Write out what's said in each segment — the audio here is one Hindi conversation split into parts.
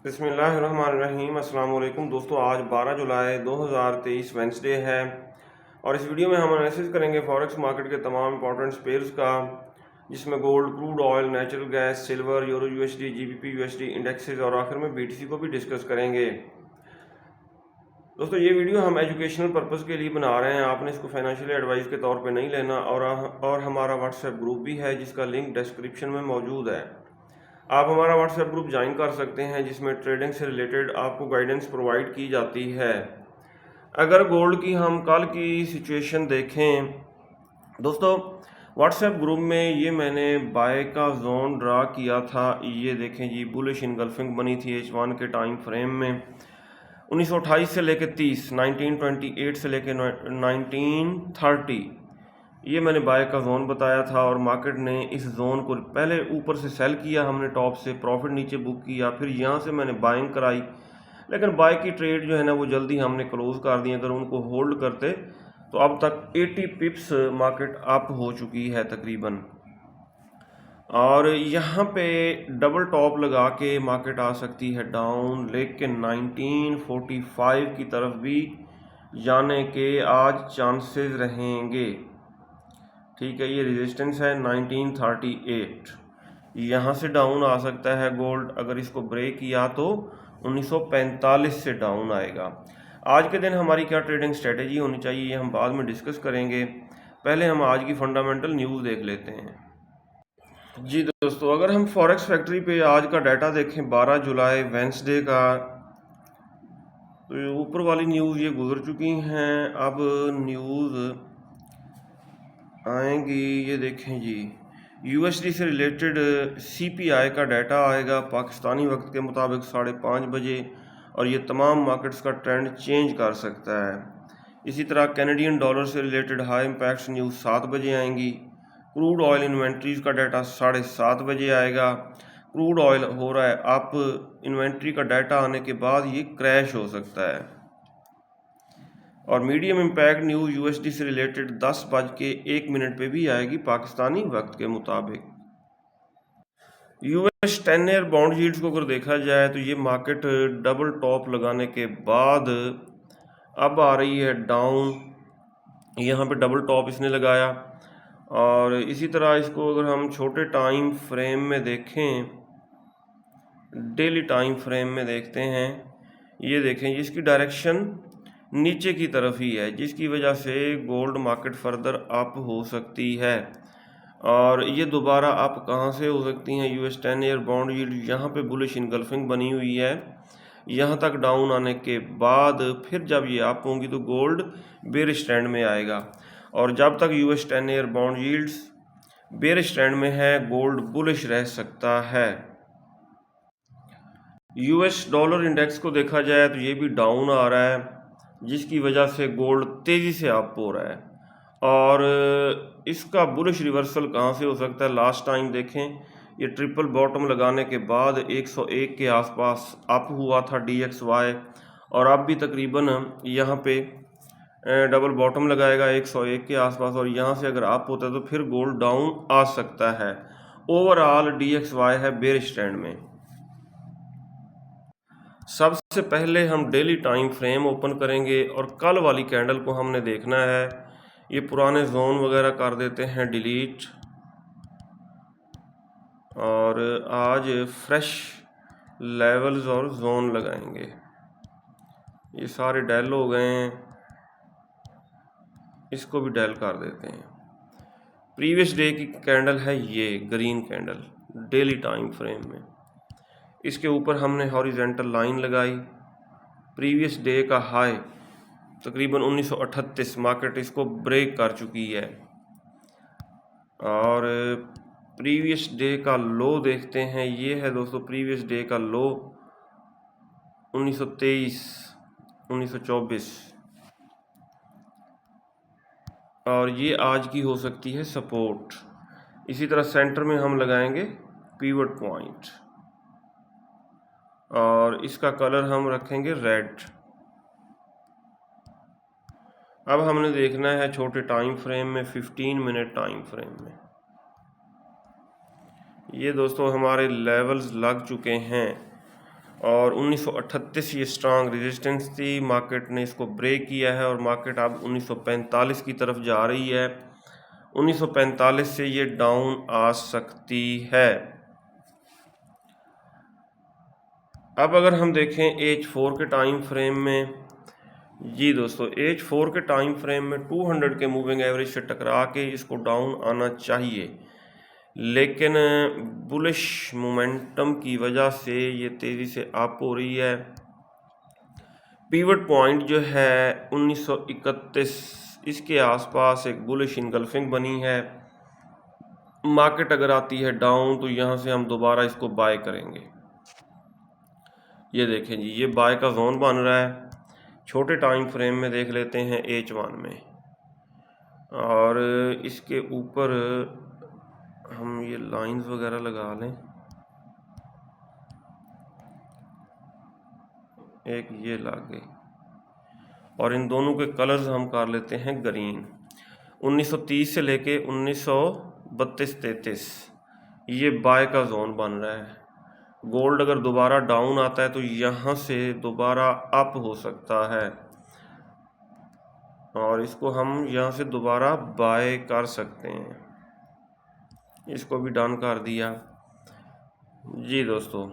बिस्मिल्लाहिर्रहमानिर्रहीम। अस्सलाम वालेकुम दोस्तों, आज 12 जुलाई 2023 वेंसडे है और इस वीडियो में हम एनालिसिस करेंगे फॉरेक्स मार्केट के तमाम इंपॉर्टेंट पेयर्स का, जिसमें gold, crude oil, natural gas, silver, euro USD, GBP USD indexes और आखिर में बीटीसी को भी डिस्कस करेंगे। दोस्तों, ये वीडियो हम एजुकेशनल पर्पज़ के लिए बना रहे हैं, आपने इसको फाइनेंशियल एडवाइस के तौर पे नहीं लेना। और हमारा व्हाट्सएप ग्रुप भी है जिसका लिंक डिस्क्रिप्शन में मौजूद है। आप हमारा व्हाट्सएप ग्रुप ज्वाइन कर सकते हैं जिसमें ट्रेडिंग से रिलेटेड आपको गाइडेंस प्रोवाइड की जाती है। अगर गोल्ड की हम कल की सिचुएशन देखें दोस्तों, व्हाट्सएप ग्रुप में ये मैंने बाय का जोन ड्रा किया था। ये देखें जी, बुलिश इनगल्फिंग बनी थी H1 के टाइम फ्रेम में 1928 से लेकर 30, 1928 से लेकर 1930, ये मैंने बाय का जोन बताया था। और मार्केट ने इस जोन को पहले ऊपर से सेल किया, हमने टॉप से प्रॉफिट नीचे बुक किया, फिर यहाँ से मैंने बाइंग कराई, लेकिन बाय की ट्रेड जो है ना वो जल्दी हमने क्लोज कर दी। अगर उनको होल्ड करते तो अब तक 80 पिप्स मार्केट अप हो चुकी है तकरीबन। और यहाँ पे डबल टॉप लगा के मार्केट आ सकती है डाउन, लेकिन 1945 की तरफ भी जाने के आज चांसेस रहेंगे। ठीक है, ये रेजिस्टेंस है 1938, यहाँ से डाउन आ सकता है गोल्ड। अगर इसको ब्रेक किया तो 1945 से डाउन आएगा। आज के दिन हमारी क्या ट्रेडिंग स्ट्रेटेजी होनी चाहिए ये हम बाद में डिस्कस करेंगे। पहले हम आज की फंडामेंटल न्यूज़ देख लेते हैं। जी दोस्तों, अगर हम फॉरेक्स फैक्ट्री पे आज का डाटा देखें 12 जुलाई वेंसडे का, तो ऊपर वाली न्यूज़ ये गुजर चुकी हैं। अब न्यूज़ आएंगी, ये देखें जी, यूएसडी से रिलेटेड सीपीआई का डाटा आएगा पाकिस्तानी वक्त के मुताबिक 5:30 बजे, और ये तमाम मार्केट्स का ट्रेंड चेंज कर सकता है। इसी तरह कैनेडियन डॉलर से रिलेटेड हाई इम्पैक्ट न्यूज़ 7 बजे आएंगी। क्रूड ऑयल इन्वेंट्रीज का डाटा 7:30 बजे आएगा। क्रूड ऑयल हो रहा है अप, इन्वेंट्री का डाटा आने के बाद ये क्रैश हो सकता है। और मीडियम इम्पैक्ट न्यूज़ यूएसडी से रिलेटेड 10:01 पे भी आएगी पाकिस्तानी वक्त के मुताबिक। यूएस 10 ईयर बॉन्ड यील्ड्स को अगर देखा जाए तो ये मार्केट डबल टॉप लगाने के बाद अब आ रही है डाउन। यहाँ पे डबल टॉप इसने लगाया, और इसी तरह इसको अगर हम छोटे टाइम फ्रेम में देखें, डेली टाइम फ्रेम में देखते हैं, ये देखें इसकी डायरेक्शन नीचे की तरफ ही है, जिसकी वजह से गोल्ड मार्केट फर्दर अप हो सकती है। और ये दोबारा अप कहाँ से हो सकती हैं? यूएस 10 ईयर बॉन्ड यील्ड यहाँ पे बुलिश इनगल्फिंग बनी हुई है, यहाँ तक डाउन आने के बाद फिर जब ये अप होंगी तो गोल्ड बेरिश ट्रेंड में आएगा। और जब तक US 10 year bond yields bearish trend में है, गोल्ड बुलिश रह सकता है। यूएस डॉलर इंडेक्स को देखा जाए तो ये भी डाउन आ रहा है, जिसकी वजह से गोल्ड तेज़ी से अप हो रहा है। और इसका बुलिश रिवर्सल कहाँ से हो सकता है? लास्ट टाइम देखें, ये ट्रिपल बॉटम लगाने के बाद 101 के आसपास अप हुआ था DXY, और अब भी तकरीबन यहाँ पे डबल बॉटम लगाएगा 101 के आसपास, और यहाँ से अगर अप होता है तो फिर गोल्ड डाउन आ सकता है। ओवरऑल DXY है बेरिश ट्रेंड में। सबसे पहले हम डेली टाइम फ्रेम ओपन करेंगे और कल वाली कैंडल को हमने देखना है। ये पुराने जोन वगैरह कर देते हैं डिलीट, और आज फ्रेश लेवल्स और जोन लगाएंगे। ये सारे डेल हो गए हैं, इसको भी डेल कर देते हैं। प्रीवियस डे की कैंडल है ये green candle daily time frame में, इसके ऊपर हमने हॉरिजेंटल लाइन लगाई। प्रीवियस डे का हाई तकरीबन 1938, मार्केट इसको ब्रेक कर चुकी है। और प्रीवियस डे का लो देखते हैं, ये है दोस्तों प्रीवियस डे का लो 1923, 1924, और ये आज की हो सकती है सपोर्ट। इसी तरह सेंटर में हम लगाएंगे पिवट पॉइंट, और इसका कलर हम रखेंगे रेड। अब हमने देखना है छोटे टाइम फ्रेम में, 15 मिनट टाइम फ्रेम में। ये दोस्तों हमारे लेवल्स लग चुके हैं, और 1938 ये स्ट्रांग रेजिस्टेंस थी, मार्केट ने इसको ब्रेक किया है और मार्केट अब 1945 की तरफ जा रही है। 1945 से ये डाउन आ सकती है। अब अगर हम देखें H4 के टाइम फ्रेम में, जी दोस्तों H4 के टाइम फ्रेम में 200 के मूविंग एवरेज से टकरा के इसको डाउन आना चाहिए, लेकिन बुलिश मोमेंटम की वजह से ये तेज़ी से अप हो रही है। पिवट पॉइंट जो है 1931 इसके आसपास एक बुलिश इनगल्फिंग बनी है। मार्केट अगर आती है डाउन तो यहाँ से हम दोबारा इसको बाय करेंगे। ये देखें जी, ये बाय का जोन बन रहा है। छोटे टाइम फ्रेम में देख लेते हैं H1 में, और इसके ऊपर हम ये लाइंस वगैरह लगा लें। एक ये लग गई और इन दोनों के कलर्स हम कर लेते हैं ग्रीन। 1930 से लेके 1932-33 ये बाय का जोन बन रहा है। गोल्ड अगर दोबारा डाउन आता है तो यहाँ से दोबारा अप हो सकता है और इसको हम यहाँ से दोबारा बाय कर सकते हैं। इसको भी डन कर दिया जी दोस्तों।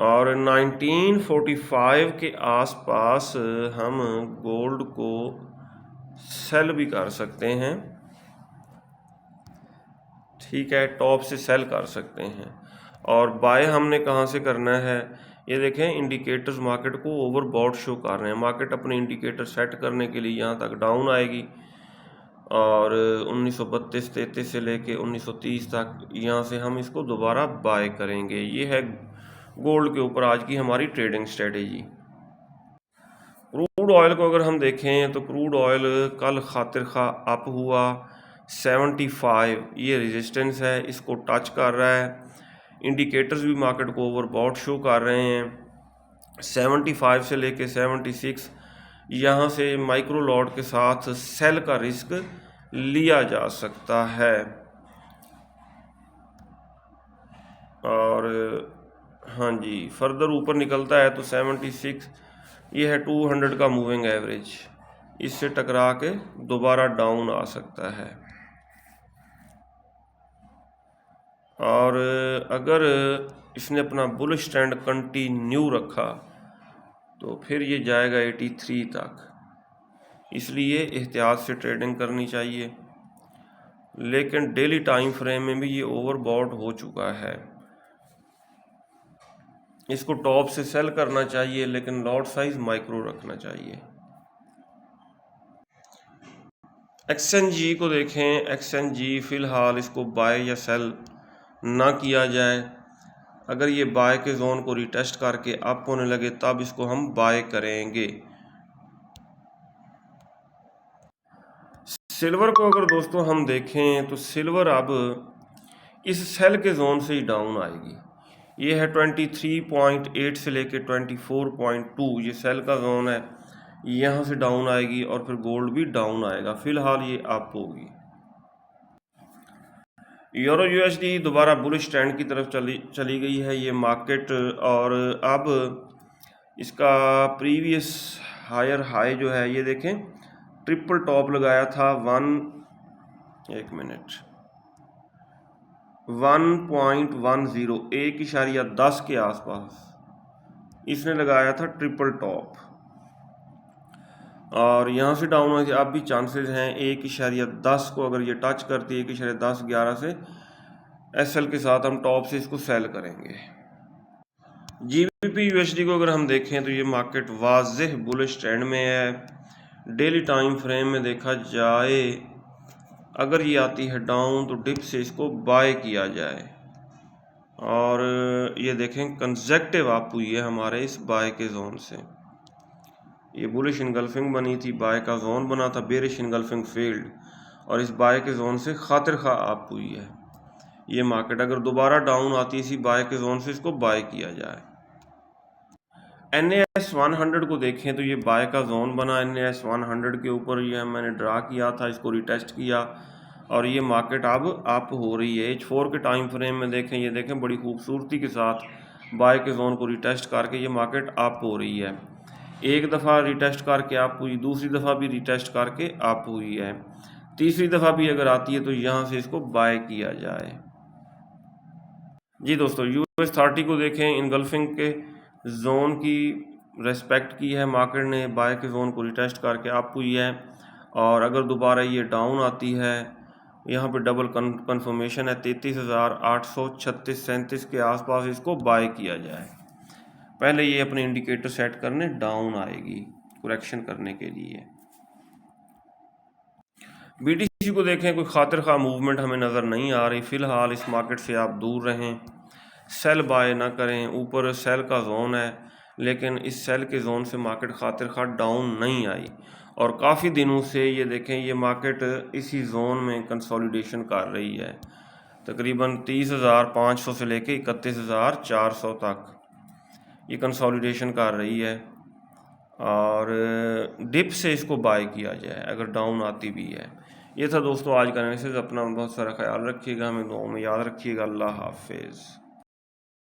और 1945 के आसपास हम गोल्ड को सेल भी कर सकते हैं, ठीक है, टॉप से सेल कर सकते हैं। और बाय हमने कहाँ से करना है, ये देखें इंडिकेटर्स मार्केट को ओवरबॉट शो कर रहे हैं। मार्केट अपने इंडिकेटर सेट करने के लिए यहाँ तक डाउन आएगी और 1932-33 से लेके 1930 तक यहाँ से हम इसको दोबारा बाय करेंगे। ये है गोल्ड के ऊपर आज की हमारी ट्रेडिंग स्ट्रेटेजी। क्रूड ऑयल को अगर हम देखें तो क्रूड ऑयल कल खातिर खा अप हुआ 75, ये रेजिस्टेंस है, इसको टच कर रहा है। इंडिकेटर्स भी मार्केट को ओवरबॉट शो कर रहे हैं। 75 से लेके 76 यहाँ से माइक्रो लॉट के साथ सेल का रिस्क लिया जा सकता है। और हाँ जी, फर्दर ऊपर निकलता है तो 76 ये है 200 का मूविंग एवरेज, इससे टकरा के दोबारा डाउन आ सकता है। और अगर इसने अपना बुलिश ट्रेंड कंटिन्यू रखा तो फिर ये जाएगा 83 तक, इसलिए एहतियात से ट्रेडिंग करनी चाहिए। लेकिन डेली टाइम फ्रेम में भी ये ओवरबॉट हो चुका है, इसको टॉप से सेल करना चाहिए, लेकिन लॉट साइज माइक्रो रखना चाहिए। XNG को देखें, XNG फ़िलहाल इसको बाय या सेल ना किया जाए। अगर ये बाय के जोन को रिटेस्ट करके अप होने लगे तब इसको हम बाय करेंगे। सिल्वर को अगर दोस्तों हम देखें तो सिल्वर अब इस सेल के जोन से ही डाउन आएगी। ये है 23.8 से लेके 24.2, ये सेल का जोन है, यहाँ से डाउन आएगी और फिर गोल्ड भी डाउन आएगा। फिलहाल ये अप होगी। यूरो USD दोबारा बुलिश ट्रेंड की तरफ चली गई है ये मार्केट, और अब इसका प्रीवियस हायर हाई जो है ये देखें, ट्रिपल टॉप लगाया था 1.10 1.10 के आसपास इसने लगाया था ट्रिपल टॉप, और यहाँ से डाउन होने के अब भी चांसेस हैं। 1.10 को अगर ये टच करती है 1.10-11 से SL के साथ हम टॉप से इसको सेल करेंगे। GBP USD को अगर हम देखें तो ये मार्केट वाज़ेह बुलिश ट्रेंड में है। डेली टाइम फ्रेम में देखा जाए अगर ये आती है डाउन तो डिप से इसको बाय किया जाए, और ये देखें कंसेक्टिव अप हुई है हमारे इस बाय के जोन से। ये बुलिश इनगल्फिंग बनी थी, बाय का जोन बना था, बेरिश इनगल्फिंग फील्ड, और इस बाय के जोन से खातिर खा अप हुई है ये मार्केट। अगर दोबारा डाउन आती है इसी बाय के जोन से इसको बाय किया जाए। NAS 100 को देखें तो ये बाय का जोन बना, NAS 100 के ऊपर ये मैंने ड्रा किया था, इसको रिटेस्ट किया और ये मार्केट अब अप हो रही है। H4 के टाइम फ्रेम में देखें, ये देखें बड़ी खूबसूरती के साथ बाय के जोन को रिटेस्ट करके ये मार्केट अप हो रही है। एक दफ़ा रिटेस्ट करके अप हुई, दूसरी दफ़ा भी रिटेस्ट करके अप हुई है, तीसरी दफ़ा भी अगर आती है तो यहाँ से इसको बाय किया जाए। जी दोस्तों, US 30 को देखें, इनगल्फिंग के जोन की रेस्पेक्ट की है मार्केट ने, बाय के जोन को रिटेस्ट करके अप हुई है, और अगर दोबारा ये डाउन आती है, यहाँ पे डबल कंफर्मेशन है 33,836-37 के आसपास इसको बाय किया जाए। पहले ये अपने इंडिकेटर सेट करने डाउन आएगी करेक्शन करने के लिए। BTC को देखें, कोई खातिर खा मूवमेंट हमें नज़र नहीं आ रही। फ़िलहाल इस मार्केट से आप दूर रहें, सेल बाय ना करें। ऊपर सेल का जोन है, लेकिन इस सेल के जोन से मार्केट खातिर खा डाउन नहीं आई, और काफ़ी दिनों से ये देखें ये मार्केट इसी जोन में कंसोलिडेशन कर रही है। तकरीबन 30,500 से लेके 31,400 तक ये कंसोलिडेशन कर रही है, और डिप से इसको बाय किया जाए अगर डाउन आती भी है। ये था दोस्तों आज का एनालिसिस। अपना बहुत सारा ख्याल रखिएगा, हमें दुआओं में याद रखिएगा। अल्लाह हाफिज़।